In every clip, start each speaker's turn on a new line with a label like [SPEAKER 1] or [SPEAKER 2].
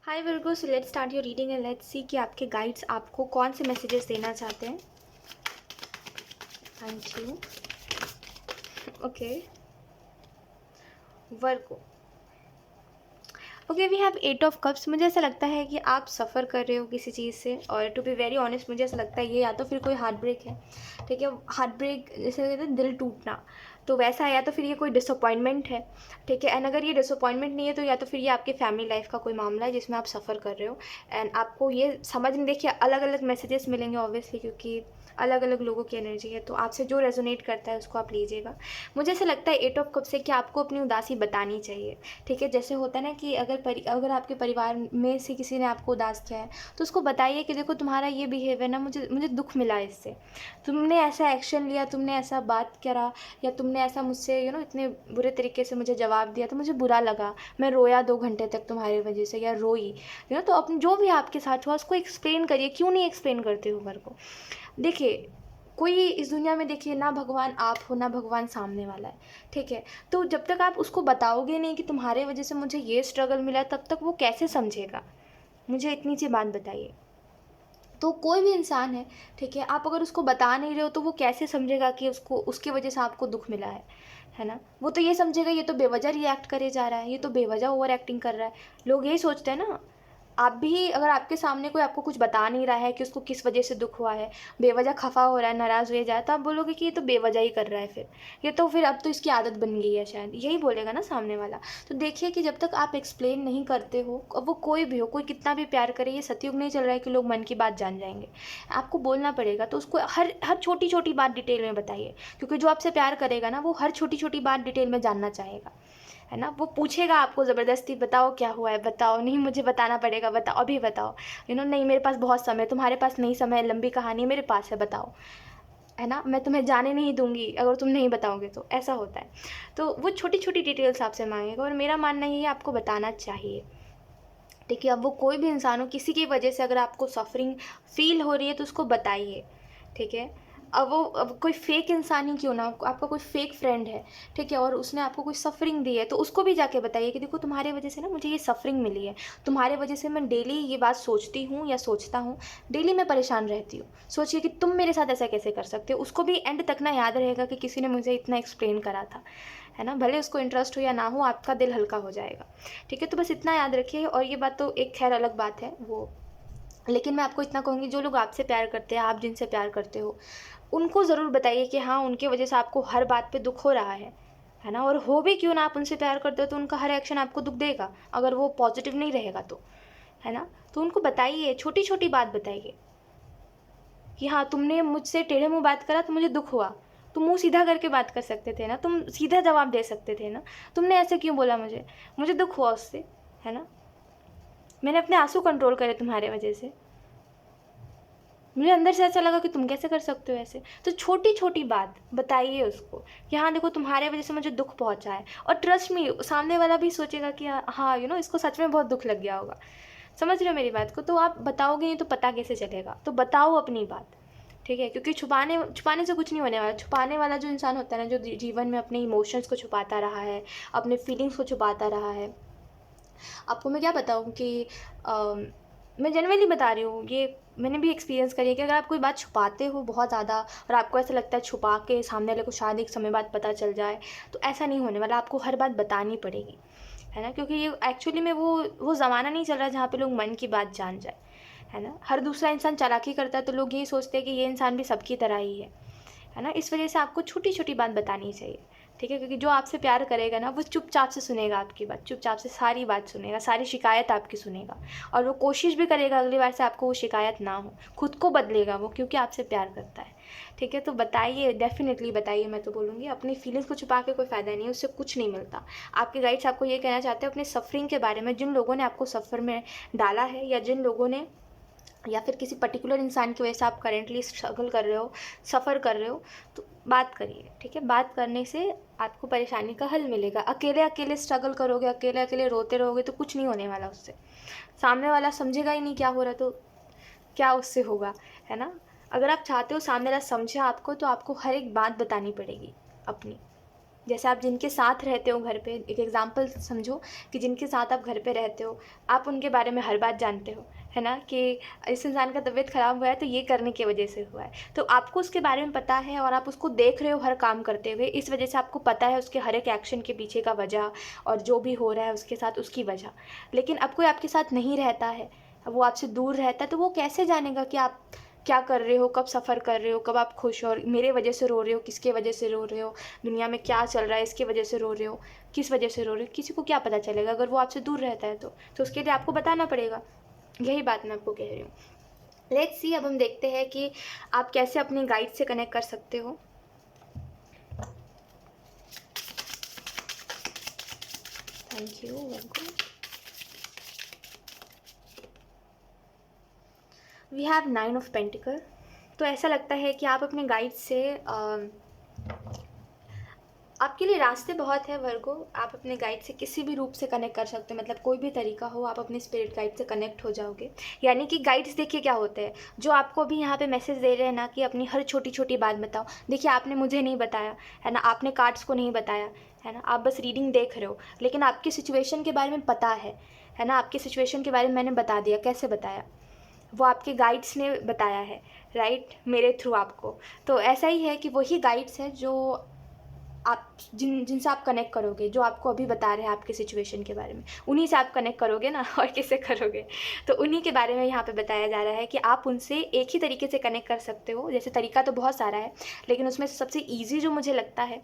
[SPEAKER 1] Hi Virgo, so let's start your reading and let's see कि आपके guides आपको कौन से मैसेजेस देना चाहते हैं. Thank you. Okay. Virgo. Okay, we have 8 of cups. मुझे ऐसा लगता है कि आप सफ़र कर रहे हो किसी चीज़ से, और टू बी वेरी ऑनेस्ट मुझे ऐसा लगता है ये या तो फिर कोई हार्ट ब्रेक है. ठीक है, हार्ट ब्रेक जैसे कहते हैं दिल टूटना, तो वैसा है. या तो फिर ये कोई डिसअपॉइंटमेंट है. ठीक है, एंड अगर ये डिसअपॉइंटमेंट नहीं है तो या तो फिर ये आपकी फैमिली लाइफ का कोई मामला है जिसमें आप सफ़र कर रहे हो. एंड आपको ये समझ नहीं, देखिए अलग अलग मैसेजेस मिलेंगे ऑब्वियसली, क्योंकि अलग अलग लोगों की एनर्जी है, तो आपसे जो रेजोनेट करता है उसको आप लीजिएगा. मुझे ऐसा लगता है 8 ऑफ कप से कि आपको अपनी उदासी बतानी चाहिए. ठीक है, जैसे होता है ना कि अगर आपके परिवार में से किसी ने आपको उदास किया है तो उसको बताइए कि देखो तुम्हारा ये बिहेवियर ना, मुझे मुझे दुख मिला इससे. तुमने ऐसा एक्शन लिया, तुमने ऐसा बात करा, या तुमने ऐसा मुझसे इतने बुरे तरीके से मुझे जवाब दिया, तो मुझे बुरा लगा. मैं रोया 2 घंटे तक तुम्हारी वजह से, या रोई. तो अपने जो भी आपके साथ हुआ उसको एक्सप्लेन करिए. क्यों नहीं एक्सप्लेन करते हो मेरे को? देखिए, कोई इस दुनिया में, देखिए, ना भगवान आप हो ना भगवान सामने वाला है. ठीक है, तो जब तक आप उसको बताओगे नहीं कि तुम्हारे वजह से मुझे ये स्ट्रगल मिला, तब तक वो कैसे समझेगा? मुझे इतनी सी बात बताइए. तो कोई भी इंसान है, ठीक है, आप अगर उसको बता नहीं रहे हो तो वो कैसे समझेगा कि उसको उसकी वजह से आपको दुख मिला है ना? वो तो ये समझेगा ये तो बेवजह रिएक्ट करे जा रहा है, ये तो बेवजह ओवर एक्टिंग कर रहा है. लोग यही सोचते हैं ना. आप भी, अगर आपके सामने कोई आपको कुछ बता नहीं रहा है कि उसको किस वजह से दुख हुआ है, बेवजह खफा हो रहा है, नाराज़ हो जाए, तो आप बोलोगे कि ये तो बेवजह ही कर रहा है. फिर ये तो फिर अब तो इसकी आदत बन गई है, शायद यही बोलेगा ना सामने वाला. तो देखिए कि जब तक आप एक्सप्लेन नहीं करते हो, अब वो कोई भी हो, कोई कितना भी प्यार करे, ये सतयुग नहीं चल रहा है कि लोग मन की बात जान जाएंगे. आपको बोलना पड़ेगा, तो उसको हर हर छोटी छोटी बात डिटेल में बताइए, क्योंकि जो आपसे प्यार करेगा ना, वो हर छोटी छोटी बात डिटेल में जानना चाहेगा. है ना? वो पूछेगा आपको ज़बरदस्ती, बताओ क्या हुआ है, बताओ. नहीं, मुझे बताना पड़ेगा, बताओ, अभी बताओ. नहीं, मेरे पास बहुत समय, तुम्हारे पास नहीं समय, लंबी कहानी मेरे पास है, बताओ. है ना? मैं तुम्हें जाने नहीं दूंगी अगर तुम नहीं बताओगे, तो ऐसा होता है. तो वो छोटी छोटी डिटेल्स आपसे मांगेगा, और मेरा मानना ये है आपको बताना चाहिए. ठीक है, अब वो कोई भी इंसान हो, किसी की वजह से अगर आपको सफरिंग फील हो रही है तो उसको बताइए. ठीक है, अब कोई फेक इंसान ही क्यों ना हो, आपका कोई फेक फ्रेंड है, ठीक है, और उसने आपको कोई सफरिंग दी है, तो उसको भी जाके बताइए कि देखो तुम्हारे वजह से ना मुझे ये सफरिंग मिली है, तुम्हारे वजह से मैं डेली ये बात सोचती हूँ या सोचता हूँ, डेली मैं परेशान रहती हूँ. सोचिए कि तुम मेरे साथ ऐसा कैसे कर सकते हो. उसको भी एंड तक ना याद रहेगा कि किसी ने मुझे इतना एक्सप्लेन करा था. है ना? भले उसको इंटरेस्ट हो या ना हो, आपका दिल हल्का हो जाएगा. ठीक है, तो बस इतना याद रखिए. और ये बात तो एक खैर अलग बात है वो, लेकिन मैं आपको इतना कहूँगी, जो लोग आपसे प्यार करते हैं, आप जिनसे प्यार करते हो, उनको ज़रूर बताइए कि हाँ, उनकी वजह से आपको हर बात पे दुख हो रहा है ना? और हो भी क्यों ना, आप उनसे प्यार करते हो तो उनका हर एक्शन आपको दुख देगा, अगर वो पॉजिटिव नहीं रहेगा तो. है ना? तो उनको बताइए, छोटी छोटी बात बताइए कि हाँ, तुमने मुझसे टेढ़े मुँह बात करा तो मुझे दुख हुआ. तुम मुँह सीधा करके बात कर सकते थे ना, तुम सीधा जवाब दे सकते थे ना. तुमने ऐसे क्यों बोला मुझे? मुझे दुख हुआ उससे. है ना? मैंने अपने आंसू कंट्रोल करे तुम्हारे वजह से. मुझे अंदर से ऐसा लगा कि तुम कैसे कर सकते हो ऐसे. तो छोटी छोटी बात बताइए उसको कि हाँ देखो, तुम्हारे वजह से मुझे दुख पहुंचा है. और ट्रस्ट मी, सामने वाला भी सोचेगा कि हाँ, इसको सच में बहुत दुख लग गया होगा. समझ रहे हो मेरी बात को? तो आप बताओगे नहीं तो पता कैसे चलेगा. तो बताओ अपनी बात. ठीक है, क्योंकि छुपाने छुपाने से कुछ नहीं होने वाला. छुपाने वाला जो इंसान होता है ना, जो जीवन में अपने इमोशंस को छुपाता रहा है, अपने फीलिंग्स को छुपाता रहा है, आपको मैं क्या बताऊँ कि मैं जेनुइनली बता रही हूँ, ये मैंने भी एक्सपीरियंस करी है कि अगर आप कोई बात छुपाते हो बहुत ज़्यादा, और आपको ऐसा लगता है छुपा के सामने वाले को शायद एक समय बाद पता चल जाए, तो ऐसा नहीं होने वाला. आपको हर बात बतानी पड़ेगी. है ना? क्योंकि ये एक्चुअली में वो ज़माना नहीं चल रहा जहाँ पे लोग मन की बात जान जाए. है ना? हर दूसरा इंसान चालाकी करता है, तो लोग यही सोचते हैं कि ये इंसान भी सबकी तरह ही है ना? इस वजह से आपको छोटी छोटी बात बतानी चाहिए. ठीक है, क्योंकि जो आपसे प्यार करेगा ना, वो चुपचाप से सुनेगा आपकी बात, चुपचाप से सारी बात सुनेगा, सारी शिकायत आपकी सुनेगा. और वो कोशिश भी करेगा अगली बार से आपको वो शिकायत ना हो. खुद को बदलेगा वो, क्योंकि आपसे प्यार करता है. ठीक है, तो बताइए, डेफिनेटली बताइए. मैं तो बोलूँगी अपनी फीलिंग्स को छुपा के कोई फ़ायदा नहीं है, उससे कुछ नहीं मिलता. आपके गाइड्स आपको ये कहना चाहते हैं अपने सफ़रिंग के बारे में, जिन लोगों ने आपको सफ़र में डाला है, या जिन लोगों ने, या फिर किसी पर्टिकुलर इंसान की वजह से आप करेंटली स्ट्रगल कर रहे हो, सफ़र कर रहे हो, तो बात करिए. ठीक है, बात करने से आपको परेशानी का हल मिलेगा. अकेले अकेले स्ट्रगल करोगे, अकेले अकेले रोते रहोगे, तो कुछ नहीं होने वाला उससे. सामने वाला समझेगा ही नहीं क्या हो रहा, तो क्या उससे होगा. है ना? अगर आप चाहते हो सामने वाला समझे आपको, तो आपको हर एक बात बतानी पड़ेगी अपनी. जैसे आप जिनके साथ रहते हो घर पे, एक एग्जांपल समझो कि जिनके साथ आप घर पे रहते हो, आप उनके बारे में हर बात जानते हो, है ना, कि इस इंसान का तबीयत ख़राब हुआ है तो ये करने की वजह से हुआ है, तो आपको उसके बारे में पता है और आप उसको देख रहे हो हर काम करते हुए, इस वजह से आपको पता है उसके हर एक एक्शन के पीछे का वजह और जो भी हो रहा है उसके साथ उसकी वजह। लेकिन अब कोई आपके साथ नहीं रहता है, अब वो आपसे दूर रहता है, तो वो कैसे जानेगा कि आप क्या कर रहे हो, कब सफ़र कर रहे हो, कब आप खुश हो, मेरे वजह से रो रहे हो, किसके वजह से रो रहे हो, दुनिया में क्या चल रहा है इसकी वजह से रो रहे हो, किस वजह से रो रहे हो, किसी को क्या पता चलेगा अगर वो आपसे दूर रहता है तो उसके लिए आपको बताना पड़ेगा। यही बात मैं आपको कह रही हूँ। लेट्स सी, अब हम देखते हैं कि आप कैसे अपनी गाइड से कनेक्ट कर सकते हो। Thank you, welcome. We have 9 of pentacle. तो ऐसा लगता है कि आप अपने गाइड से आपके लिए रास्ते बहुत है वर्गो, आप अपने गाइड से किसी भी रूप से कनेक्ट कर सकते हो, मतलब कोई भी तरीका हो आप अपने स्पिरिट गाइड से कनेक्ट हो जाओगे। यानी कि गाइड्स देखिए क्या होते हैं, जो आपको भी यहाँ पे मैसेज दे रहे हैं ना कि अपनी हर छोटी छोटी बात बताओ। देखिए आपने मुझे नहीं बताया, है ना, आपने कार्ड्स को नहीं बताया, है ना, आप बस रीडिंग देख रहे हो, लेकिन आपकी सिचुएशन के बारे में पता है ना, आपकी सिचुएशन के बारे में मैंने बता दिया। कैसे बताया? वो आपके गाइड्स ने बताया है, राइट, मेरे थ्रू आपको। तो ऐसा ही है कि वही गाइड्स हैं जो आप जिनसे आप कनेक्ट करोगे, जो आपको अभी बता रहे हैं आपके सिचुएशन के बारे में, उन्हीं से आप कनेक्ट करोगे ना, और किससे करोगे? तो उन्हीं के बारे में यहाँ पे बताया जा रहा है कि आप उनसे एक ही तरीके से कनेक्ट कर सकते हो। जैसे तरीका तो बहुत सारा है, लेकिन उसमें से सबसे ईजी जो मुझे लगता है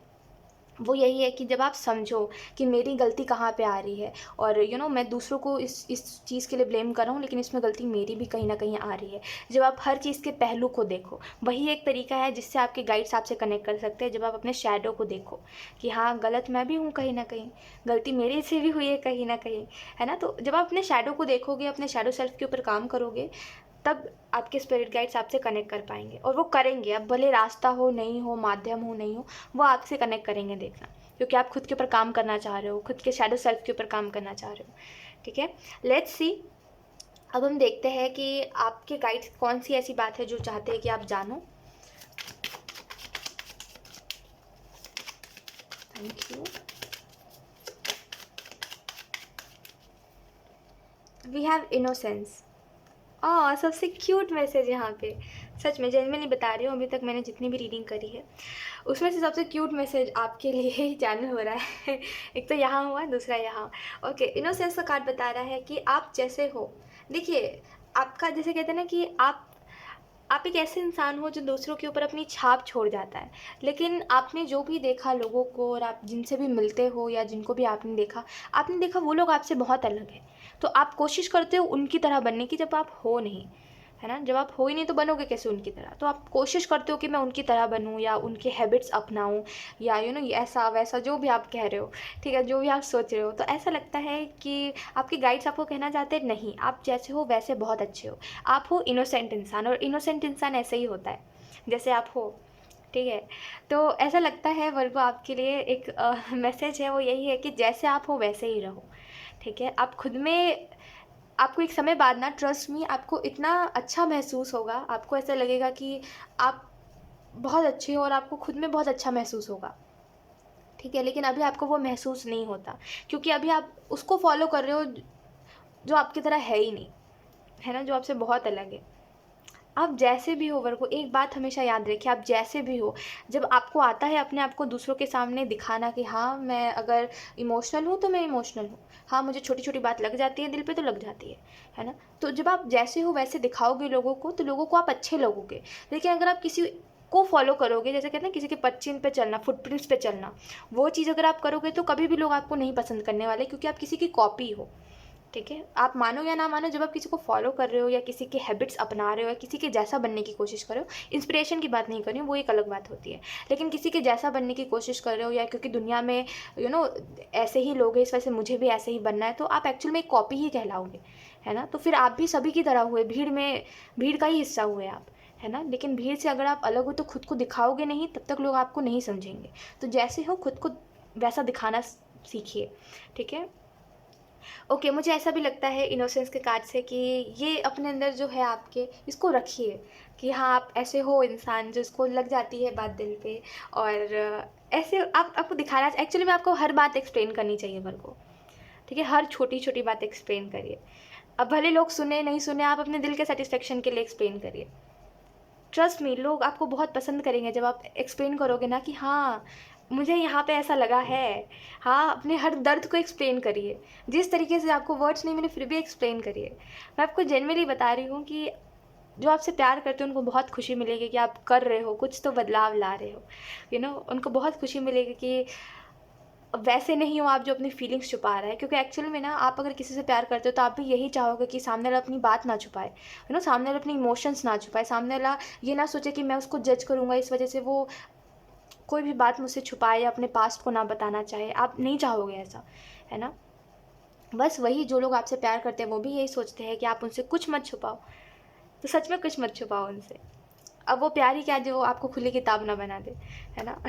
[SPEAKER 1] वो यही है कि जब आप समझो कि मेरी गलती कहाँ पे आ रही है, और मैं दूसरों को इस चीज़ के लिए ब्लेम कर रहा हूँ, लेकिन इसमें गलती मेरी भी कहीं ना कहीं आ रही है। जब आप हर चीज़ के पहलू को देखो, वही एक तरीका है जिससे आपके गाइड्स आपसे कनेक्ट कर सकते हैं। जब आप अपने शैडो को देखो कि हाँ, गलत मैं भी हूँ, कहीं ना कहीं गलती मेरे से भी हुई है कहीं ना कहीं, है ना। तो जब आप अपने शैडो को देखोगे, अपने शैडो सेल्फ के ऊपर काम करोगे, तब आपके स्पिरिट गाइड्स आपसे कनेक्ट कर पाएंगे, और वो करेंगे। अब भले रास्ता हो नहीं हो, माध्यम हो नहीं हो, वो आपसे कनेक्ट करेंगे, देखना, क्योंकि आप खुद के ऊपर काम करना चाह रहे हो, खुद के शैडो सेल्फ के ऊपर काम करना चाह रहे हो। ठीक है, लेट्स सी। अब हम देखते हैं कि आपके गाइड्स कौन सी ऐसी बात है जो चाहते हैं कि आप जानो। Thank you. We have innocence. सबसे क्यूट मैसेज यहाँ पे, सच में जेन्युइनली बता रही हूँ, अभी तक मैंने जितनी भी रीडिंग करी है उसमें से सबसे क्यूट मैसेज आपके लिए ही चैनल हो रहा है। एक तो यहाँ हुआ, दूसरा यहाँ। ओके, इनोसेंस का कार्ड बता रहा है कि आप जैसे हो, देखिए आपका, जैसे कहते हैं ना कि आप एक ऐसे इंसान हो जो दूसरों के ऊपर अपनी छाप छोड़ जाता है, लेकिन आपने जो भी देखा लोगों को, और आप जिनसे भी मिलते हो या जिनको भी आपने देखा वो लोग आपसे बहुत अलग है। तो आप कोशिश करते हो उनकी तरह बनने की, जब आप हो नहीं, है ना, जब आप हो ही नहीं तो बनोगे कैसे उनकी तरह। तो आप कोशिश करते हो कि मैं उनकी तरह बनूं या उनके हैबिट्स अपनाऊं, या ऐसा वैसा जो भी आप कह रहे हो, ठीक है, जो भी आप सोच रहे हो। तो ऐसा लगता है कि आपके गाइड्स आपको कहना चाहते हैं, नहीं, आप जैसे हो वैसे बहुत अच्छे हो। आप हो इनोसेंट इंसान, और इनोसेंट इंसान ऐसे ही होता है जैसे आप हो। ठीक है, तो ऐसा लगता है वर्गो आपके लिए एक मैसेज है, वो यही है कि जैसे आप हो वैसे ही रहो। ठीक है, आप खुद में, आपको एक समय बाद ना, ट्रस्ट मी, आपको इतना अच्छा महसूस होगा, आपको ऐसा लगेगा कि आप बहुत अच्छे हो और आपको खुद में बहुत अच्छा महसूस होगा। ठीक है, लेकिन अभी आपको वो महसूस नहीं होता, क्योंकि अभी आप उसको फॉलो कर रहे हो जो आपकी तरह है ही नहीं, है ना, जो आपसे बहुत अलग है। आप जैसे भी हो वर्गो, एक बात हमेशा याद रखिए, आप जैसे भी हो, जब आपको आता है अपने आप को दूसरों के सामने दिखाना कि हाँ, मैं अगर इमोशनल हूँ तो मैं इमोशनल हूँ, हाँ, मुझे छोटी छोटी बात लग जाती है दिल पे तो लग जाती है ना। तो जब आप जैसे हो वैसे दिखाओगे लोगों को, तो लोगों को आप अच्छे लगोगे। लेकिन अगर आप किसी को फॉलो करोगे, जैसे कहते हैं किसी के पदचिन्ह पे चलना, फुटप्रिंट्स पे चलना, वो चीज़ अगर आप करोगे तो कभी भी लोग आपको नहीं पसंद करने वाले, क्योंकि आप किसी की कॉपी हो। ठीक है, आप मानो या ना मानो, जब आप किसी को फॉलो कर रहे हो या किसी के हैबिट्स अपना रहे हो या किसी के जैसा बनने की कोशिश कर रहे हो, इंस्पिरेशन की बात नहीं कर रही हूँ, वो एक अलग बात होती है, लेकिन किसी के जैसा बनने की कोशिश कर रहे हो, या क्योंकि दुनिया में ऐसे ही लोग हैं इस वजह से मुझे भी ऐसे ही बनना है, तो आप एक्चुअल में एक कॉपी ही कहलाओगे, है ना। तो फिर आप भी सभी की तरह हुए, भीड़ का ही हिस्सा हुए आप, है ना। लेकिन भीड़ से अगर आप अलग हो तो खुद को दिखाओगे नहीं, तब तक लोग आपको नहीं समझेंगे। तो जैसे हो खुद को वैसा दिखाना सीखिए। ठीक है, ओके, मुझे ऐसा भी लगता है इनोसेंस के कार्ड से कि ये अपने अंदर जो है आपके, इसको रखिए कि हाँ, आप ऐसे हो इंसान जिसको लग जाती है बात दिल पे, और ऐसे आपको दिखाना, एक्चुअली में आपको हर बात एक्सप्लेन करनी चाहिए वर्गो को, ठीक है? हर छोटी छोटी बात एक्सप्लेन करिए। अब भले लोग सुने नहीं सुने, आप अपने दिल के सेटिस्फेक्शन के लिए एक्सप्लेन करिए। ट्रस्ट मी, लोग आपको बहुत पसंद करेंगे जब आप एक्सप्लेन करोगे ना कि हाँ, मुझे यहाँ पे ऐसा लगा है। हाँ, अपने हर दर्द को एक्सप्लेन करिए, जिस तरीके से आपको वर्ड्स नहीं मिले फिर भी एक्सप्लेन करिए। मैं आपको जेन्युइनली बता रही हूँ कि जो आपसे प्यार करते हैं उनको बहुत खुशी मिलेगी कि आप कर रहे हो, कुछ तो बदलाव ला रहे हो, उनको बहुत खुशी मिलेगी कि वैसे नहीं हो आप जो अपनी फीलिंग्स छुपा रहा है। क्योंकि एक्चुअली में ना, आप अगर किसी से प्यार करते हो तो आप भी यही चाहोगे कि सामने वाला अपनी बात ना छुपाए, सामने वाला अपनी इमोशंस ना छुपाए, सामने वाला ये ना सोचे कि मैं उसको जज करूँगा, इस वजह से वो कोई भी बात मुझसे छुपाए या अपने पास्ट को ना बताना चाहे। आप नहीं चाहोगे ऐसा, है ना? बस वही, जो लोग आपसे प्यार करते हैं वो भी यही सोचते हैं कि आप उनसे कुछ मत छुपाओ। तो सच में कुछ मत छुपाओ उनसे। अब वो प्यार ही क्या जो आपको खुली किताब ना बना दे, है ना?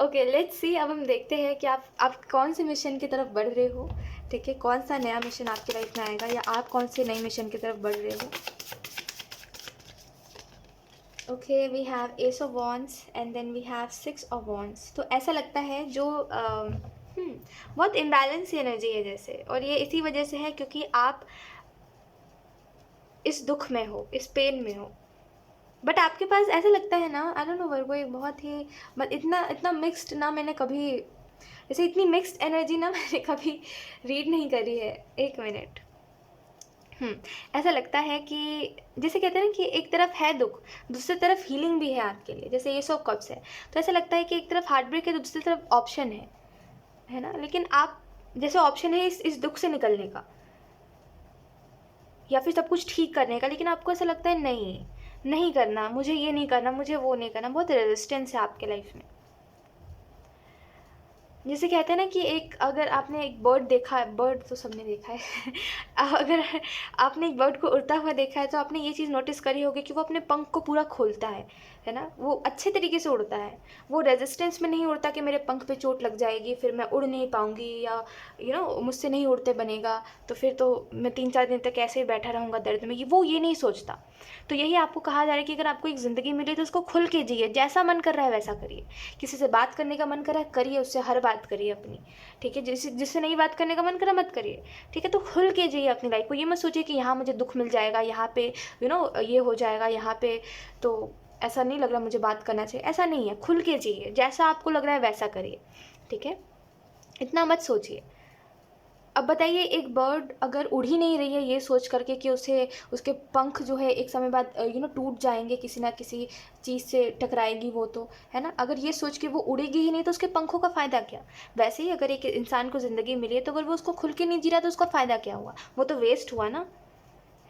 [SPEAKER 1] Okay, let's see. अब हम देखते हैं कि आप कौन से मिशन की तरफ बढ़ रहे हो, ठीक है? कौन सा नया मिशन आपकी लाइफ में आएगा, या आप कौन से नए मिशन की तरफ बढ़ रहे हो। Okay, we have ace of wands and then we have six of wands. तो ऐसा लगता है जो बहुत इम्बैलेंस एनर्जी है जैसे, और ये इसी वजह से है क्योंकि आप इस दुख में हो, इस पेन में हो। बट आपके पास ऐसा लगता है ना, आई डोंट नो वर्गो, एक बहुत ही इतना इतना मिक्स्ड ना मैंने कभी, जैसे इतनी मिक्स्ड एनर्जी ना मैंने कभी रीड नहीं करी है। एक मिनट। ऐसा लगता है कि जैसे कहते हैं ना कि एक तरफ है दुख, दूसरी तरफ हीलिंग भी है आपके लिए, जैसे ये 100 कप्स है। तो ऐसा लगता है कि एक तरफ हार्ट ब्रेक है, दूसरी तरफ ऑप्शन है ना? लेकिन आप, जैसे ऑप्शन है इस दुख से निकलने का या फिर सब कुछ ठीक करने का, लेकिन आपको ऐसा लगता है नहीं, नहीं करना, मुझे ये नहीं करना, मुझे वो नहीं करना। बहुत रेजिस्टेंस है आपके लाइफ में। जैसे कहते हैं ना कि अगर आपने एक बर्ड देखा है, बर्ड तो सबने देखा है अगर आपने एक बर्ड को उड़ता हुआ देखा है तो आपने ये चीज़ नोटिस करी होगी कि वो अपने पंख को पूरा खोलता है ना? वो अच्छे तरीके से उड़ता है। वो रेजिस्टेंस में नहीं उड़ता कि मेरे पंख पे चोट लग जाएगी, फिर मैं उड़ नहीं पाऊंगी, या मुझसे नहीं उड़ते बनेगा, तो फिर तो मैं 3-4 दिन तक ऐसे ही बैठा रहूँगा दर्द में। वो ये नहीं सोचता। तो यही आपको कहा जा रहा है कि अगर आपको एक ज़िंदगी मिली तो उसको खुल के जिए, जैसा मन कर रहा है वैसा करिए। किसी से बात करने का मन कर रहा है करिए, उससे हर बात करिए अपनी, ठीक है? जिससे नहीं बात करने का मन करा मत करिए, ठीक है? तो खुल के जिए अपनी लाइफ को। ये मत सोचिए कि यहाँ मुझे दुख मिल जाएगा, यहाँ पे ये हो जाएगा, यहाँ पे तो ऐसा नहीं लग रहा मुझे बात करना चाहिए। ऐसा नहीं है, खुल के जिए, जैसा आपको लग रहा है वैसा करिए, ठीक है? इतना मत सोचिए। अब बताइए, एक बर्ड अगर उड़ ही नहीं रही है ये सोच करके कि उसके पंख जो है एक समय बाद टूट जाएंगे, किसी ना किसी चीज़ से टकराएगी वो, तो है ना? अगर ये सोच के वो उड़ेगी ही नहीं तो उसके पंखों का फ़ायदा क्या? वैसे ही अगर एक इंसान को ज़िंदगी मिली है तो अगर वो उसको खुल के नहीं जी रहा तो उसका फ़ायदा क्या हुआ? वो तो वेस्ट हुआ ना,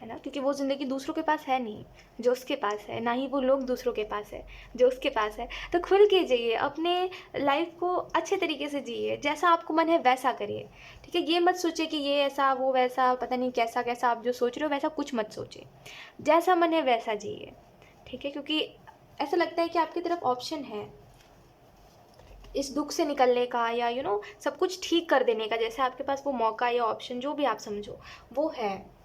[SPEAKER 1] है ना? क्योंकि वो ज़िंदगी दूसरों के पास है नहीं जो उसके पास है, ना ही वो लोग दूसरों के पास है जो उसके पास है। तो खुल के जिए, अपने लाइफ को अच्छे तरीके से जिए, जैसा आपको मन है वैसा करिए, ठीक है? ये मत सोचिए कि ये ऐसा वो वैसा, पता नहीं कैसा कैसा आप जो सोच रहे हो वैसा कुछ मत सोचिए। जैसा मन है वैसा जिए, ठीक है? क्योंकि ऐसा लगता है कि आपकी तरफ ऑप्शन है इस दुख से निकलने का, या सब कुछ ठीक कर देने का। जैसे आपके पास वो मौका या ऑप्शन जो भी आप समझो वो है।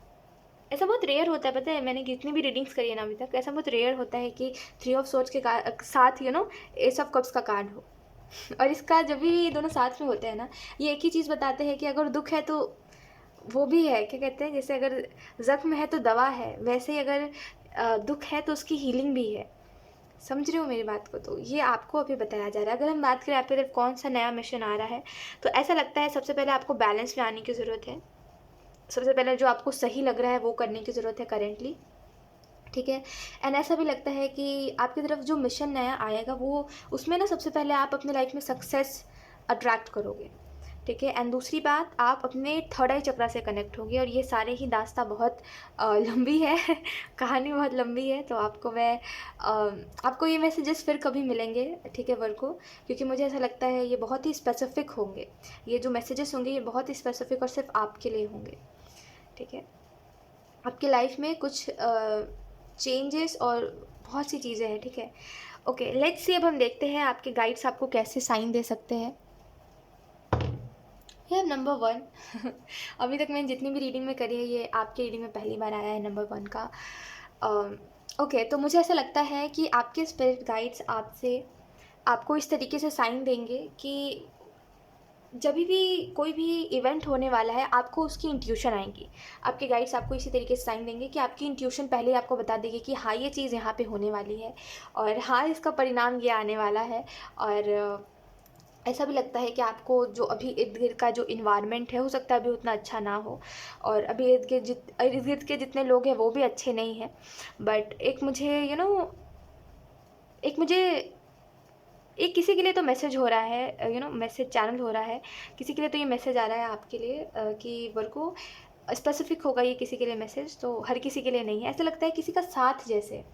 [SPEAKER 1] ऐसा बहुत रेयर होता है, पता है? मैंने जितनी भी रीडिंग्स करी है ना अभी तक, ऐसा बहुत रेयर होता है कि 3 ऑफ सोर्ड्स के साथ एस ऑफ कप्स का कार्ड हो। और इसका जब भी ये दोनों साथ में होते हैं ना, ये एक ही चीज़ बताते हैं कि अगर दुख है तो वो भी है, क्या कहते हैं, जैसे अगर ज़ख्म है तो दवा है, वैसे ही अगर दुख है तो उसकी हीलिंग भी है। समझ रहे हो मेरी बात को? तो ये आपको अभी बताया जा रहा है। अगर हम बात करें आपकी तरफ कौन सा नया मिशन आ रहा है, तो ऐसा लगता है सबसे पहले आपको बैलेंस में आने की ज़रूरत है। सबसे पहले जो आपको सही लग रहा है वो करने की ज़रूरत है करेंटली, ठीक है? एंड ऐसा भी लगता है कि आपकी तरफ जो मिशन नया आएगा वो, उसमें ना सबसे पहले आप अपने लाइफ में सक्सेस अट्रैक्ट करोगे, ठीक है? एंड दूसरी बात, आप अपने थर्ड आई चक्रा से कनेक्ट होगे। और ये सारे ही दास्ता बहुत लंबी है कहानी बहुत लंबी है, तो आपको ये मैसेजेस फिर कभी मिलेंगे, ठीक है वर्गो? क्योंकि मुझे ऐसा लगता है ये बहुत ही स्पेसिफिक होंगे। ये जो मैसेजेस होंगे ये बहुत ही स्पेसिफिक और सिर्फ आपके लिए होंगे, ठीक है? आपकी लाइफ में कुछ चेंजेस और बहुत सी चीज़ें हैं, ठीक है? Okay, let's see. अब हम देखते हैं आपके गाइड्स आपको कैसे साइन दे सकते हैं। We have number 1। अभी तक मैंने जितनी भी रीडिंग में करी है, ये आपकी रीडिंग में पहली बार आया है नंबर 1 का। ओके, तो मुझे ऐसा लगता है कि आपके स्पिरिट गाइड्स आपको इस तरीके से साइन देंगे कि जब भी कोई भी इवेंट होने वाला है, आपको उसकी इंट्यूशन आएगी। आपके गाइड्स आपको इसी तरीके से साइन देंगे कि आपकी इंट्यूशन पहले ही आपको बता देगी कि हाँ, ये चीज़ यहाँ पे होने वाली है, और हाँ, इसका परिणाम ये आने वाला है। और ऐसा भी लगता है कि आपको जो अभी इर्द-गिर्द का जो इन्वायरमेंट है, हो सकता है अभी उतना अच्छा ना हो, और अभी इर्द-गिर्द के जितने लोग हैं वो भी अच्छे नहीं हैं। बट एक मुझे एक किसी के लिए तो मैसेज हो रहा है, मैसेज चैनल हो रहा है, किसी के लिए तो ये मैसेज आ रहा है आपके लिए, कि वर्गो स्पेसिफिक होगा ये किसी के लिए मैसेज, तो हर किसी के लिए नहीं है। ऐसा लगता है किसी का साथ, जैसे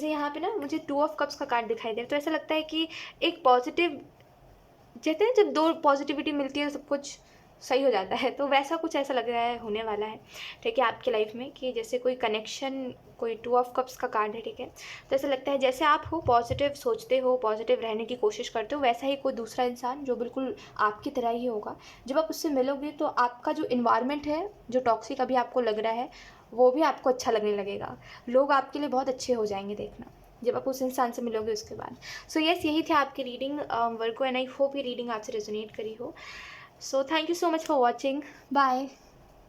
[SPEAKER 1] यहाँ पे ना मुझे 2 ऑफ कप्स का कार्ड दिखाई दे रहा है, तो ऐसा लगता है कि एक पॉजिटिव, कहते हैं जब 2 पॉजिटिविटी मिलती है तो सब कुछ सही हो जाता है, तो वैसा कुछ ऐसा लग रहा है होने वाला है, ठीक है, आपकी लाइफ में, कि जैसे कोई कनेक्शन, कोई 2 ऑफ कप्स का कार्ड है, ठीक है। तो ऐसा लगता है जैसे आप हो, पॉजिटिव सोचते हो, पॉजिटिव रहने की कोशिश करते हो, वैसा ही कोई दूसरा इंसान जो बिल्कुल आपकी तरह ही होगा, जब आप उससे मिलोगे तो आपका जो इन्वायरमेंट है, जो टॉक्सिक अभी आपको लग रहा है, वो भी आपको अच्छा लगने लगेगा। लोग आपके लिए बहुत अच्छे हो जाएंगे, देखना, जब आप उस इंसान से मिलोगे उसके बाद। सो यस, यही थी आपकी reading Virgo, and I hope ये रीडिंग आपसे रेजोनेट करी हो। So thank you so much for watching. Bye.